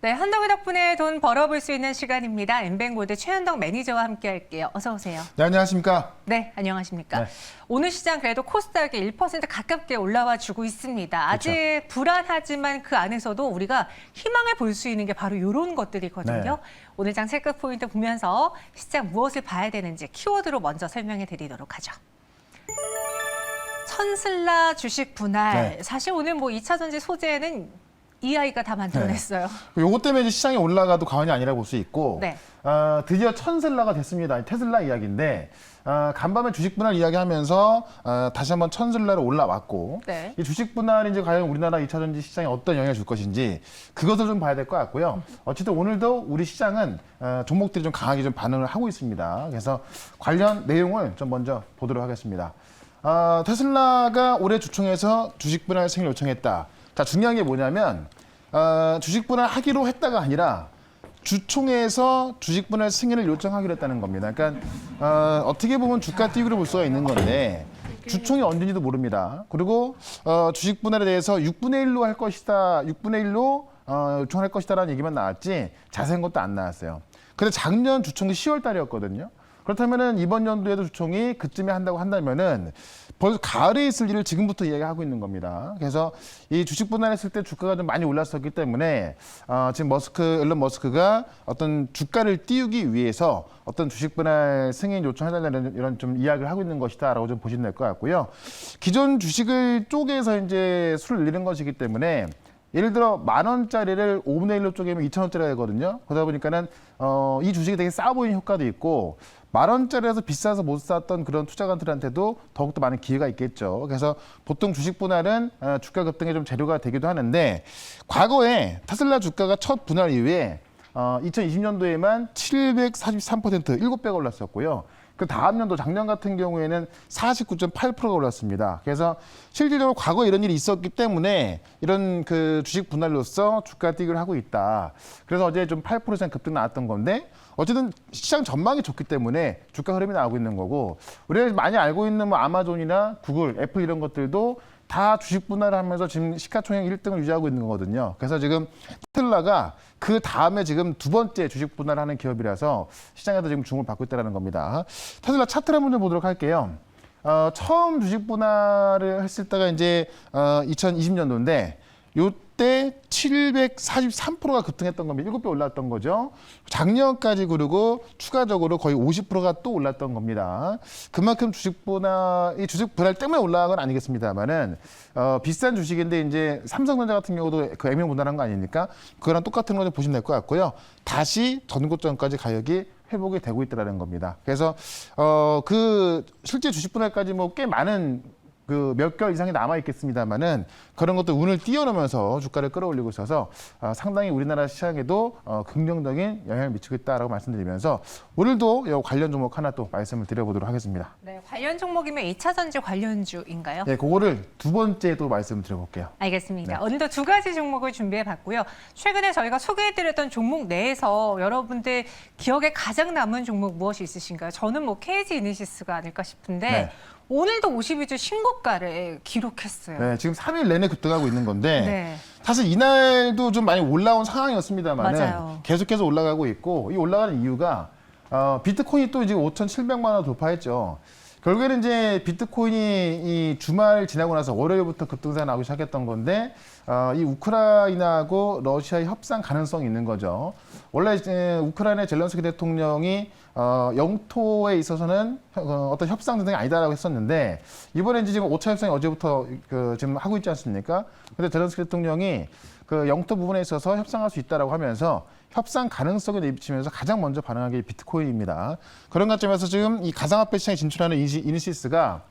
네, 한덕의 덕분에 돈 벌어볼 수 있는 시간입니다. 엠뱅고드 최현덕 매니저와 함께 할게요. 어서 오세요. 네, 안녕하십니까? 네, 안녕하십니까? 네. 오늘 시장 그래도 코스닥이 1% 가깝게 올라와 주고 있습니다. 아직 그렇죠. 불안하지만 그 안에서도 우리가 희망을 볼 수 있는 게 바로 이런 것들이거든요. 네. 오늘 장 체크 포인트 보면서 시장 무엇을 봐야 되는지 키워드로 먼저 설명해 드리도록 하죠. 천슬라 주식 분할. 네. 사실 오늘 뭐 2차 전지 소재는 EI가 다 만들어냈어요. 요것 때문에 이제 시장이 올라가도 과언이 아니라고 볼 수 있고, 네. 드디어 천슬라가 됐습니다. 테슬라 이야기인데, 간밤에 주식 분할 이야기하면서 다시 한번 천슬라로 올라왔고, 네. 이 주식 분할이 이제 과연 우리나라 2차 전지 시장에 어떤 영향을 줄 것인지 그것을 좀 봐야 될 것 같고요. 어쨌든 오늘도 우리 시장은 종목들이 좀 강하게 좀 반응을 하고 있습니다. 그래서 관련 내용을 좀 먼저 보도록 하겠습니다. 테슬라가 올해 주총에서 주식 분할 승인을 요청했다. 자, 중요한 게 뭐냐면 주식 분할 하기로 했다가 아니라 주총에서 주식 분할 승인을 요청하기로 했다는 겁니다. 그러니까 어떻게 보면 주가 띄기로 볼 수가 있는 건데 주총이 언제인지도 모릅니다. 그리고 주식 분할에 대해서 6분의 1로 할 것이다, 6분의 1로 요청할 것이다라는 얘기만 나왔지 자세한 것도 안 나왔어요. 근데 작년 주총이 10월 달이었거든요. 그렇다면은 이번 연도에도 주총이 그쯤에 한다고 한다면은 벌써 가을에 있을 일을 지금부터 이야기하고 있는 겁니다. 그래서 이 주식 분할했을 때 주가가 좀 많이 올랐었기 때문에 지금 일론 머스크가 어떤 주가를 띄우기 위해서 어떤 주식 분할 승인 요청해달라는 이런 좀 이야기를 하고 있는 것이다라고 좀 보시면 될 것 같고요. 기존 주식을 쪼개서 이제 수를 늘리는 것이기 때문에 예를 들어 10,000원짜리를 5분의 1로 쪼개면 2,000원짜리가 되거든요. 그러다 보니까는 이 주식이 되게 싸 보이는 효과도 있고 10,000원짜리에서 비싸서 못 샀던 그런 투자관들한테도 더욱더 많은 기회가 있겠죠. 그래서 보통 주식 분할은 주가 급등의 좀 재료가 되기도 하는데 과거에 테슬라 주가가 첫 분할 이후에 2020년도에만 743%, 7배가 올랐었고요. 그 다음 연도 작년 같은 경우에는 49.8%가 올랐습니다. 그래서 실질적으로 과거에 이런 일이 있었기 때문에 이런 그 주식 분할로서 주가 뛰기를 하고 있다. 그래서 어제 좀 8% 이상 급등 나왔던 건데 어쨌든 시장 전망이 좋기 때문에 주가 흐름이 나오고 있는 거고 우리가 많이 알고 있는 뭐 아마존이나 구글, 애플 이런 것들도 다 주식 분할을 하면서 지금 시가총액 1등을 유지하고 있는 거거든요. 그래서 지금 테슬라가 그 다음에 지금 두 번째 주식 분할을 하는 기업이라서 시장에도 지금 주목을 받고 있다는 겁니다. 테슬라 차트를 한번 좀 보도록 할게요. 처음 주식 분할을 했을 때가 이제 2020년도인데 요때 743%가 급등했던 겁니다. 7배 올랐던 거죠. 작년까지 그리고 추가적으로 거의 50%가 또 올랐던 겁니다. 그만큼 주식 분할 때문에 올라간 건 아니겠습니다만은 비싼 주식인데 이제 삼성전자 같은 경우도 그 애명 분할한 거 아닙니까? 그거랑 똑같은 거 보시면 될 것 같고요. 다시 전고점까지 가격이 회복이 되고 있다는 겁니다. 그래서 그 실제 주식 분할까지 뭐 꽤 많은 그 몇 개월 이상이 남아 있겠습니다만은 그런 것도 운을 띄워놓으면서 주가를 끌어올리고 있어서 상당히 우리나라 시장에도 긍정적인 영향을 미치고 있다라고 말씀드리면서 오늘도 이 관련 종목 하나 또 말씀을 드려보도록 하겠습니다. 네, 관련 종목이면 2차 전지 관련주인가요? 네, 그거를 두 번째 또 말씀을 드려볼게요. 알겠습니다. 네. 오늘도 두 가지 종목을 준비해봤고요. 최근에 저희가 소개해드렸던 종목 내에서 여러분들 기억에 가장 남은 종목 무엇이 있으신가요? 저는 뭐 KG 이니시스가 아닐까 싶은데 네. 오늘도 52주 신고가를 기록했어요. 네, 지금 3일 내내 급등하고 있는 건데 네. 사실 이날도 좀 많이 올라온 상황이었습니다만은 맞아요. 계속해서 올라가고 있고 이 올라가는 이유가 비트코인이 또 이제 5,700만 원 돌파했죠. 결국에는 이제 비트코인이 이 주말 지나고 나서 월요일부터 급등세가 나오기 시작했던 건데 이 우크라이나하고 러시아의 협상 가능성이 있는 거죠. 원래 이제 우크라이나 젤렌스키 대통령이 영토에 있어서는 어떤 협상 대상이 아니다라고 했었는데 이번에 이제 지금 5차 협상이 어제부터 지금 하고 있지 않습니까? 근데 젤렌스키 대통령이 그 영토 부분에 있어서 협상할 수 있다라고 하면서 협상 가능성을 내비치면서 가장 먼저 반응한 게 비트코인입니다. 그런 관점에서 지금 이 가상화폐 시장에 진출하는 이니시스가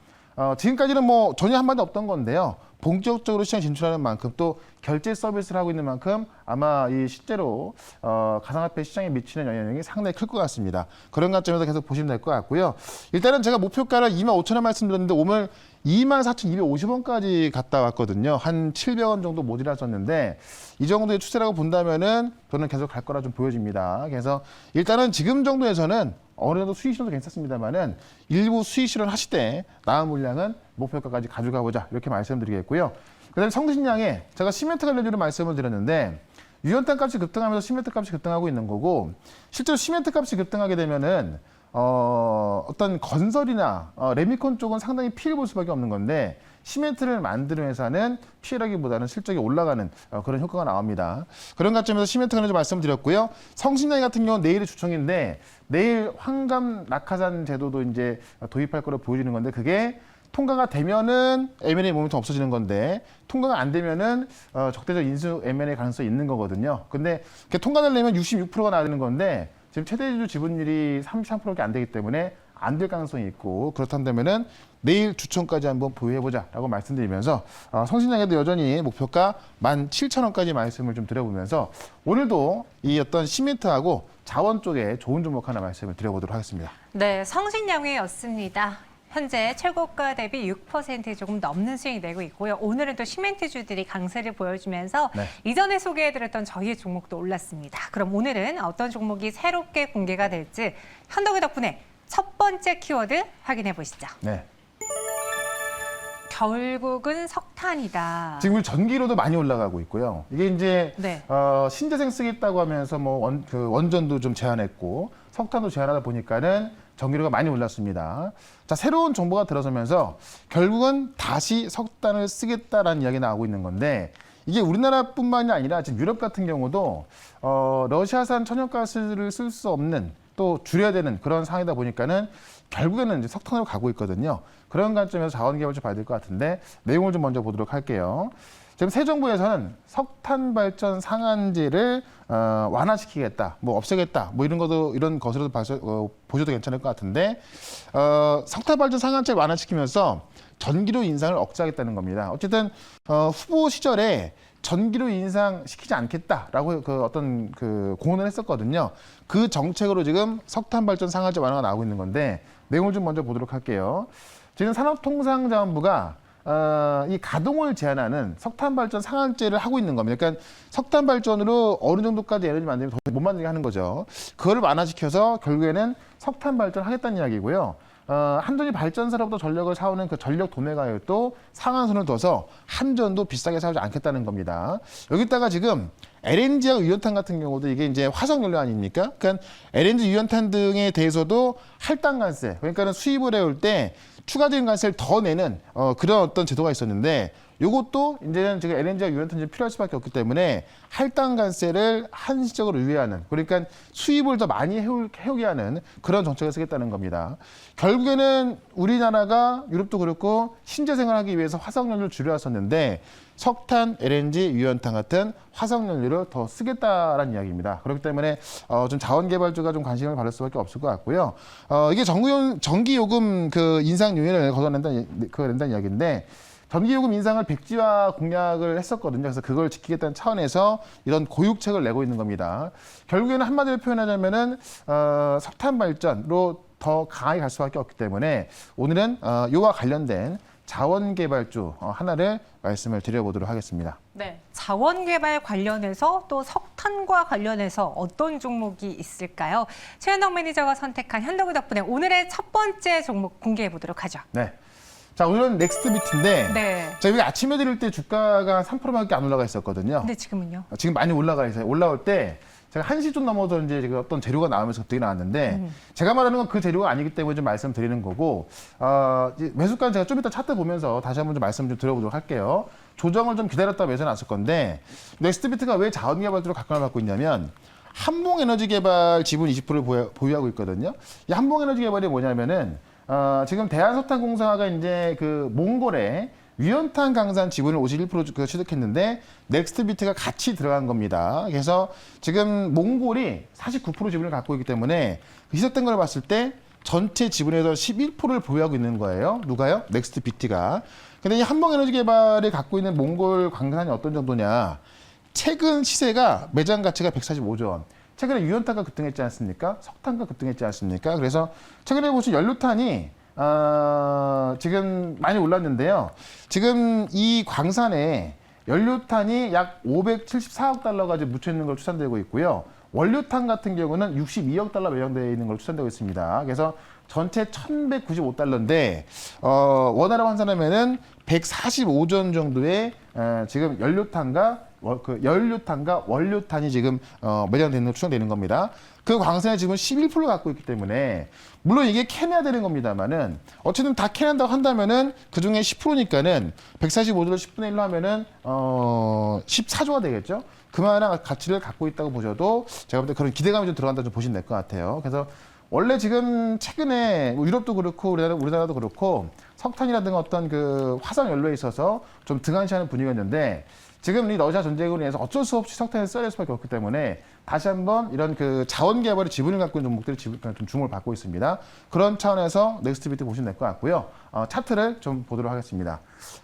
지금까지는 뭐 전혀 한마디 없던 건데요. 본격적으로 시장에 진출하는 만큼 또 결제 서비스를 하고 있는 만큼 아마 이 실제로 가상화폐 시장에 미치는 영향이 상당히 클 것 같습니다. 그런 관점에서 계속 보시면 될 것 같고요. 일단은 제가 목표가를 25,000원 말씀드렸는데 오늘 24,250원까지 갔다 왔거든요. 한 700원 정도 모자랐었는데 이 정도의 추세라고 본다면은 저는 계속 갈 거라 좀 보여집니다. 그래서 일단은 지금 정도에서는 어느 정도 수익 실현도 괜찮습니다만은 일부 수익 실현 하시되 남은 물량은 목표가까지 가져가 보자 이렇게 말씀드리겠고요. 그다음에 성신양에 제가 시멘트 관련주로 말씀을 드렸는데 유연탄 값이 급등하면서 시멘트 값이 급등하고 있는 거고 실제로 시멘트 값이 급등하게 되면은 어떤 건설이나 레미콘 쪽은 상당히 피해를 볼 수밖에 없는 건데 시멘트를 만드는 회사는 피해라기보다는 실적이 올라가는 그런 효과가 나옵니다. 그런 관점에서 시멘트 관련해서 말씀드렸고요. 성신여행 같은 경우는 내일이 주총인데 내일 환감 낙하산 제도도 이제 도입할 거로 보여지는 건데 그게 통과가 되면은 M&A 모멘텀 없어지는 건데 통과가 안 되면은 적대적 인수 M&A 가능성이 있는 거거든요. 근데 통과되려면 66%가 나야 되는 건데 지금 최대주 지분율이 33%밖에 안 되기 때문에 안 될 가능성이 있고 그렇다면은 내일 주총까지 한번 보유해보자라고 말씀드리면서 성신여행에도 여전히 목표가 17,000원까지 말씀을 좀 드려보면서 오늘도 이 어떤 시멘트하고 자원 쪽에 좋은 종목 하나 말씀을 드려보도록 하겠습니다. 네, 성신여행이었습니다. 현재 최고가 대비 6% 조금 넘는 수익 내고 있고요. 오늘은 또 시멘트주들이 강세를 보여주면서 네. 이전에 소개해드렸던 저희의 종목도 올랐습니다. 그럼 오늘은 어떤 종목이 새롭게 공개가 될지 현덕이 덕분에 첫 번째 키워드 확인해 보시죠. 네. 결국은 석탄이다. 지금 전기료도 많이 올라가고 있고요. 이게 이제 네. 신재생 쓰겠다고 하면서 뭐 원전도 좀 제한했고 석탄도 제한하다 보니까는 전기료가 많이 올랐습니다. 자, 새로운 정보가 들어서면서 결국은 다시 석탄을 쓰겠다라는 이야기가 나오고 있는 건데 이게 우리나라뿐만이 아니라 지금 유럽 같은 경우도 러시아산 천연가스를 쓸 수 없는 또 줄여야 되는 그런 상황이다 보니까는 결국에는 이제 석탄으로 가고 있거든요. 그런 관점에서 자원개발 좀 봐야 될 것 같은데 내용을 좀 먼저 보도록 할게요. 지금 새 정부에서는 석탄 발전 상한제를 완화시키겠다, 뭐 없애겠다, 뭐 이런 것으로도 보셔도 괜찮을 것 같은데 석탄 발전 상한제를 완화시키면서 전기료 인상을 억제하겠다는 겁니다. 어쨌든 후보 시절에 전기료 인상시키지 않겠다라고 어떤 공언을 했었거든요. 그 정책으로 지금 석탄 발전 상한제 완화가 나오고 있는 건데 내용을 좀 먼저 보도록 할게요. 지금 산업통상자원부가 이 가동을 제한하는 석탄 발전 상한제를 하고 있는 겁니다. 그러니까 석탄 발전으로 어느 정도까지 에너지 만들면 더 못 만들게 하는 거죠. 그걸 완화시켜서 결국에는 석탄 발전하겠다는 이야기고요. 한전이 발전사로부터 전력을 사오는 그 전력 도매가율도 상한선을 둬서 한전도 비싸게 사오지 않겠다는 겁니다. 여기다가 지금 LNG하고 유연탄 같은 경우도 이게 이제 화석연료 아닙니까? 그러니까 LNG, 유연탄 등에 대해서도 할당관세, 그러니까는 수입을 해올 때 추가적인 관세를 더 내는 그런 어떤 제도가 있었는데 이것도 이제는 지금 LNG와 유연탄이 필요할 수밖에 없기 때문에 할당관세를 한시적으로 유예하는, 그러니까 수입을 더 많이 해오게 하는 그런 정책을 쓰겠다는 겁니다. 결국에는 우리나라가 유럽도 그렇고 신재생을 하기 위해서 화석연료를 줄여왔었는데 석탄, LNG, 유연탄 같은 화석연료를 더 쓰겠다라는 이야기입니다. 그렇기 때문에 좀 자원개발주가 좀 관심을 받을 수밖에 없을 것 같고요. 이게 전기요금 인상 요인을 낸다는 이야기인데 전기요금 인상을 백지화 공약을 했었거든요. 그래서 그걸 지키겠다는 차원에서 이런 고육책을 내고 있는 겁니다. 결국에는 한마디로 표현하자면은 석탄 발전으로 더 강하게 갈 수밖에 없기 때문에 오늘은 이와 관련된 자원개발주 하나를 말씀을 드려보도록 하겠습니다. 네, 자원개발 관련해서 또 석탄과 관련해서 어떤 종목이 있을까요? 최현덕 매니저가 선택한 현덕이 덕분에 오늘의 첫 번째 종목 공개해 보도록 하죠. 네. 자, 오늘은 넥스트비트인데 네. 저희가 아침에 드릴 때 주가가 3%밖에 안 올라가 있었거든요. 근데 지금은요? 지금 많이 올라가 있어요. 올라올 때 제가 1시 좀 넘어서 이제 제가 어떤 재료가 나오면서 갑자기 나왔는데 제가 말하는 건 그 재료가 아니기 때문에 좀 말씀드리는 거고 매수가는 제가 좀 이따 차트 보면서 다시 한번 좀 말씀 좀 드려보도록 할게요. 조정을 좀 기다렸다 매수 나왔을 건데 넥스트비트가 왜 자원개발주로 각광을 받고 있냐면 한봉에너지개발 지분 20%를 보유하고 있거든요. 이 한봉에너지개발이 뭐냐면은 지금 대한석탄공사가 이제 몽골에 유연탄 강산 지분을 51% 취득했는데 넥스트비트가 같이 들어간 겁니다. 그래서 지금 몽골이 49% 지분을 갖고 있기 때문에 희석된 걸 봤을 때 전체 지분에서 11%를 보유하고 있는 거예요. 누가요? 넥스트비트가. 근데 이 한봉에너지개발이 갖고 있는 몽골 광산이 어떤 정도냐? 최근 시세가 매장 가치가 145조 원. 최근에 유연탄가 급등했지 않습니까? 석탄가 급등했지 않습니까? 그래서 최근에 보신 연료탄이 지금 많이 올랐는데요. 지금 이 광산에 연료탄이 약 574억 달러가 지금 묻혀 있는 걸 추산되고 있고요. 원료탄 같은 경우는 62억 달러 매장되어 있는 걸 추산되고 있습니다. 그래서 전체 1,195달러인데 원화로 환산하면은 145조 원 정도의 지금 연료탄과 그 연료탄과 원료탄이 지금 매장되는 추정되는 겁니다. 그 광선의 지금 11%를 갖고 있기 때문에 물론 이게 캐내야 되는 겁니다만은 어쨌든 다 캐낸다고 한다면은 그 중에 10%니까는 145조를 10분의 1로 하면은 14조가 되겠죠. 그만한 가치를 갖고 있다고 보셔도 제가 볼 때 그런 기대감이 좀 들어간다 좀 보시면 될 것 같아요. 그래서 원래 지금 최근에 뭐 유럽도 그렇고 우리나라도 그렇고 석탄이라든가 어떤 그 화석 연료에 있어서 좀 등한시하는 분위기였는데 지금 이 러시아 전쟁으로 인해서 어쩔 수 없이 석탄을 써야 될 수밖에 없기 때문에 다시 한번 이런 그 자원 개발의 지분을 갖고 있는 종목들이 좀 주목을 받고 있습니다. 그런 차원에서 넥스트비트 보시면 될 것 같고요. 차트를 좀 보도록 하겠습니다.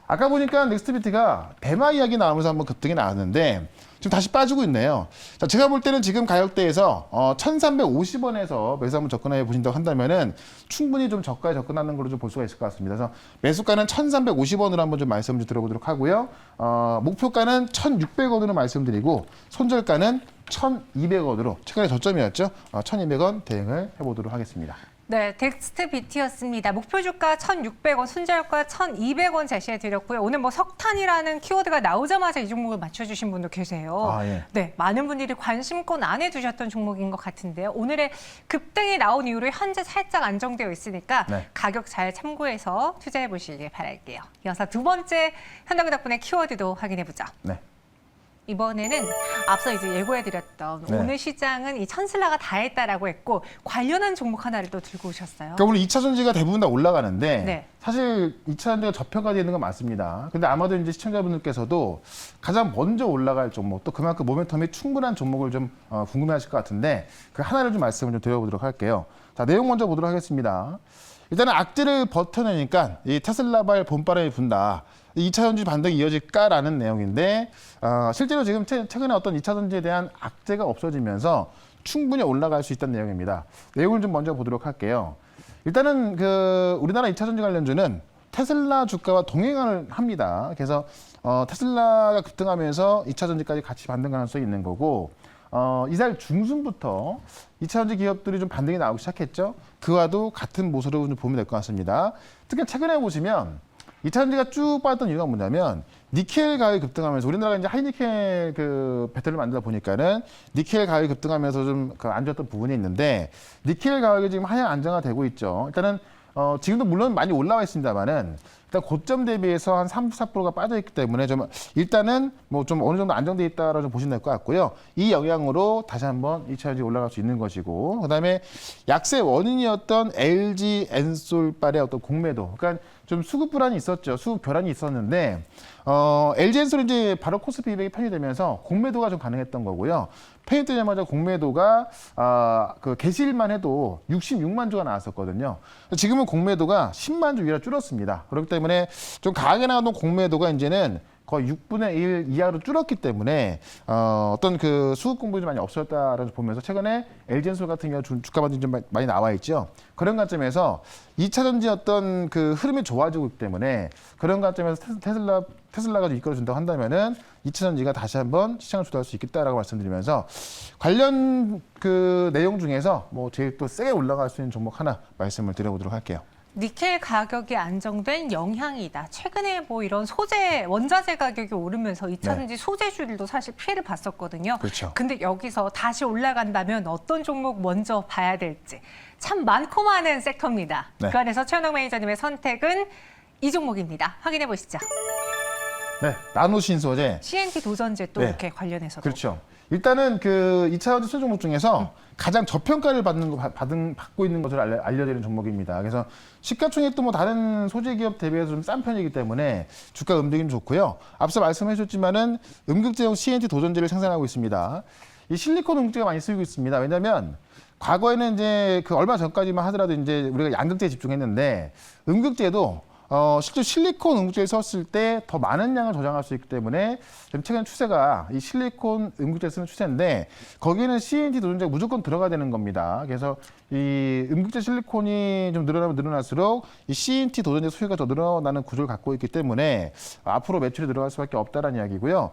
아까 보니까 넥스트비트가 배마 이야기 나오면서 한번 급등이 나왔는데 지금 다시 빠지고 있네요. 자, 제가 볼 때는 지금 가격대에서 1,350원에서 매수 한번 접근해 보신다고 한다면은 충분히 좀 저가에 접근하는 걸로 좀 볼 수가 있을 것 같습니다. 그래서 매수가는 1,350원으로 한번 좀 말씀 좀 드려보도록 하고요. 목표가는 1,600원으로 말씀드리고 손절가는 1,200원으로 최근에 저점이었죠. 1,200원 대응을 해보도록 하겠습니다. 네, 넥스트비트였습니다. 목표 주가 1,600원, 손절가 1,200원 제시해 드렸고요. 오늘 뭐 석탄이라는 키워드가 나오자마자 이 종목을 맞춰주신 분도 계세요. 예. 네, 많은 분들이 관심권 안에 두셨던 종목인 것 같은데요. 오늘의 급등이 나온 이후로 현재 살짝 안정되어 있으니까 네. 가격 잘 참고해서 투자해 보시길 바랄게요. 이어서 두 번째 현덕덕분의 키워드도 확인해 보죠. 네. 이번에는 앞서 이제 예고해드렸던 네. 오늘 시장은 이 천슬라가 다 했다라고 했고 관련한 종목 하나를 또 들고 오셨어요. 그러니까 우리 2차 전지가 대부분 다 올라가는데 네. 사실 2차 전지가 저평가되어 있는 건 맞습니다. 근데 아마도 이제 시청자분들께서도 가장 먼저 올라갈 종목 또 그만큼 모멘텀이 충분한 종목을 좀 궁금해하실 것 같은데 그 하나를 좀 말씀을 좀 드려보도록 할게요. 자, 내용 먼저 보도록 하겠습니다. 일단은 악재를 버텨내니까 이 테슬라발 봄바람이 분다. 2차 전지 반등이 이어질까라는 내용인데 실제로 지금 최근에 어떤 2차 전지에 대한 악재가 없어지면서 충분히 올라갈 수 있다는 내용입니다. 내용을 좀 먼저 보도록 할게요. 일단은 그 우리나라 2차 전지 관련주는 테슬라 주가와 동행을 합니다. 그래서 테슬라가 급등하면서 2차 전지까지 같이 반등 가능성이 있는 거고 이달 중순부터 2차 전지 기업들이 좀 반등이 나오기 시작했죠. 그와도 같은 모습으로 좀 보면 될 것 같습니다. 특히 최근에 보시면 2차 전지가 쭉 빠졌던 이유가 뭐냐면 니켈 가격이 급등하면서 우리나라가 이제 하이니켈 그 배터리를 만들다 보니까는 니켈 가격이 급등하면서 좀 안 좋았던 부분이 있는데 니켈 가격이 지금 하향 안정화되고 있죠. 일단은 지금도 물론 많이 올라와 있습니다만은 일단 고점 대비해서 한 3, 4%가 빠져 있기 때문에 좀 일단은 뭐 좀 어느 정도 안정돼 있다라고 좀 보시면 될 것 같고요. 이 영향으로 다시 한번 2차 전지 올라갈 수 있는 것이고 그다음에 약세 원인이었던 LG 엔솔발의 어떤 공매도 그러니까 좀 수급 불안이 있었죠. 수급 결함이 있었는데 LG 엔솔이 이제 바로 코스피 200이 편입되면서 공매도가 좀 가능했던 거고요. 편입되자마자 공매도가 그 개시일만 해도 66만 주가 나왔었거든요. 지금은 공매도가 10만 주 위로 줄었습니다. 그렇기 때문에 좀 강하게 나왔던 공매도가 이제는 거의 6분의 1 이하로 줄었기 때문에 어떤 그 수급 공분이 많이 없었다라고 보면서 최근에 LG엔솔 같은 경우 주가 반등이 좀 많이 나와 있죠. 그런 관점에서 2차 전지 어떤 그 흐름이 좋아지고 있기 때문에 그런 관점에서 테슬라가 좀 이끌어준다고 한다면은 2차 전지가 다시 한번 시장을 주도할 수 있겠다라고 말씀드리면서 관련 그 내용 중에서 뭐 제일 또 세게 올라갈 수 있는 종목 하나 말씀을 드려보도록 할게요. 니켈 가격이 안정된 영향이다. 최근에 뭐 이런 소재, 원자재 가격이 오르면서 2차 전지 소재주들도 사실 피해를 봤었거든요. 그렇죠. 근데 여기서 다시 올라간다면 어떤 종목 먼저 봐야 될지 참 많고 많은 섹터입니다. 네. 그 안에서 최현덕 매니저님의 선택은 이 종목입니다. 확인해 보시죠. 네, 나노신소재. CNT 도전제 또 네. 이렇게 관련해서도. 그렇죠. 일단은 그 2차 전지 소재 종목 중에서 가장 저평가를 받고 있는 것으로 알려지는 종목입니다. 그래서 시가총액도 뭐 다른 소재 기업 대비해서 좀 싼 편이기 때문에 주가 움직임 좋고요. 앞서 말씀해 주셨지만은 음극재용 CNT 도전제를 생산하고 있습니다. 이 실리콘 음극재가 많이 쓰이고 있습니다. 왜냐하면 과거에는 이제 그 얼마 전까지만 하더라도 이제 우리가 양극재에 집중했는데 음극재도 실제 실리콘 음극재를 썼을 때 더 많은 양을 저장할 수 있기 때문에 지금 최근 추세가 이 실리콘 음극재 쓰는 추세인데 거기에는 CNT 도전제가 무조건 들어가야 되는 겁니다. 그래서 이 음극재 실리콘이 좀 늘어나면 늘어날수록 이 CNT 도전제 수요가 더 늘어나는 구조를 갖고 있기 때문에 앞으로 매출이 늘어갈 수밖에 없다는 이야기고요.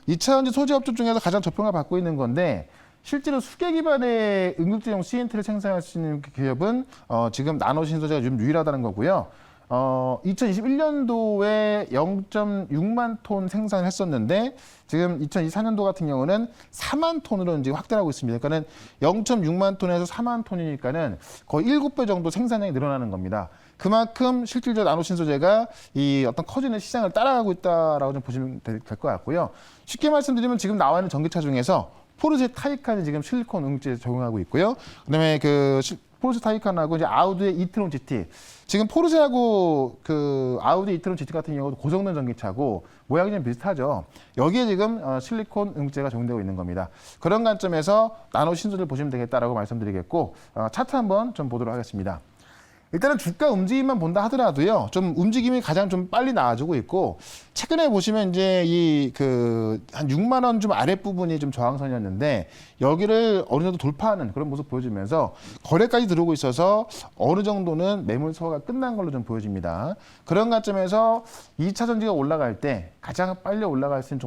2차 전지 소재 업종 중에서 가장 저평가 받고 있는 건데 실제로 수계 기반의 음극재용 CNT를 생산할 수 있는 기업은 지금 나노신소재가 좀 유일하다는 거고요. 2021년도에 0.6만 톤 생산했었는데 지금 2024년도 같은 경우는 4만 톤으로 이제 확대하고 있습니다. 그러니까는 0.6만 톤에서 4만 톤이니까는 거의 7배 정도 생산량이 늘어나는 겁니다. 그만큼 실질적 나노 신소재가 이 어떤 커지는 시장을 따라가고 있다라고 좀 보시면 될 것 같고요. 쉽게 말씀드리면 지금 나와 있는 전기차 중에서 포르쉐 타이칸이 지금 실리콘 응급제에 적용하고 있고요. 그다음에 포르쉐 타이칸하고 이제 아우디의 이트론 GT. 지금 포르쉐하고 아우디 이트론 GT 같은 경우도 고성능 전기차고 모양이 좀 비슷하죠. 여기에 지금 실리콘 응급제가 적용되고 있는 겁니다. 그런 관점에서 나노 신소재를 보시면 되겠다라고 말씀드리겠고 차트 한번 좀 보도록 하겠습니다. 일단은 주가 움직임만 본다 하더라도요, 좀 움직임이 가장 좀 빨리 나아지고 있고, 최근에 보시면 이제 한 6만 원 좀 아랫부분이 좀 저항선이었는데, 여기를 어느 정도 돌파하는 그런 모습 보여주면서 거래까지 들어오고 있어서 어느 정도는 매물 소화가 끝난 걸로 좀 보여집니다. 그런 관점에서 2차 전지가 올라갈 때 가장 빨리 올라갈 수 있는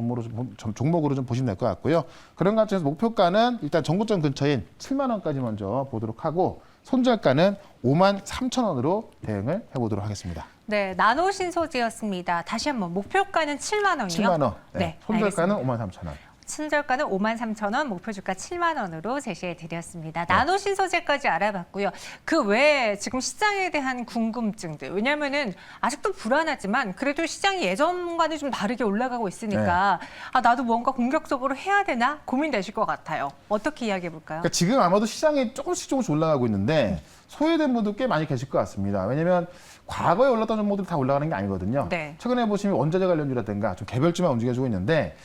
종목으로 좀 보시면 될 것 같고요. 그런 관점에서 목표가는 일단 정고점 근처인 7만 원까지 먼저 보도록 하고, 손절가는 5만 3천 원으로 대응을 해보도록 하겠습니다. 네, 나노 신소재였습니다. 다시 한번 목표가는 7만 원이요? 7만 원. 네, 손절가는 알겠습니다. 5만 3천 원. 손절가는 5만 3천 원, 목표 주가 7만 원으로 제시해 드렸습니다. 나노 신소재까지 알아봤고요. 그 외에 지금 시장에 대한 궁금증들. 왜냐면은 아직도 불안하지만 그래도 시장이 예전과는 좀 다르게 올라가고 있으니까 나도 뭔가 공격적으로 해야 되나 고민되실 것 같아요. 어떻게 이야기해 볼까요? 그러니까 지금 아마도 시장이 조금씩 올라가고 있는데 소외된 분도 꽤 많이 계실 것 같습니다. 왜냐하면 과거에 올랐던 종목들이 다 올라가는 게 아니거든요. 네. 최근에 보시면 원자재 관련주라든가 좀 개별주만 움직여주고 있는데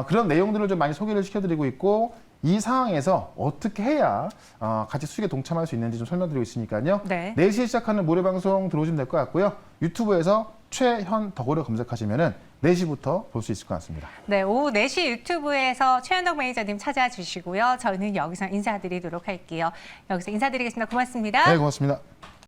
그런 내용들을 좀 많이 소개를 시켜드리고 있고 이 상황에서 어떻게 해야 같이 수익에 동참할 수 있는지 좀 설명드리고 있으니까요. 네. 4시에 시작하는 모레방송 들어오시면 될 것 같고요. 유튜브에서 최현덕으로 검색하시면은 4시부터 볼 수 있을 것 같습니다. 네, 오후 4시 유튜브에서 최현덕 매니저님 찾아주시고요. 저는 여기서 인사드리도록 할게요. 여기서 인사드리겠습니다. 고맙습니다. 네, 고맙습니다.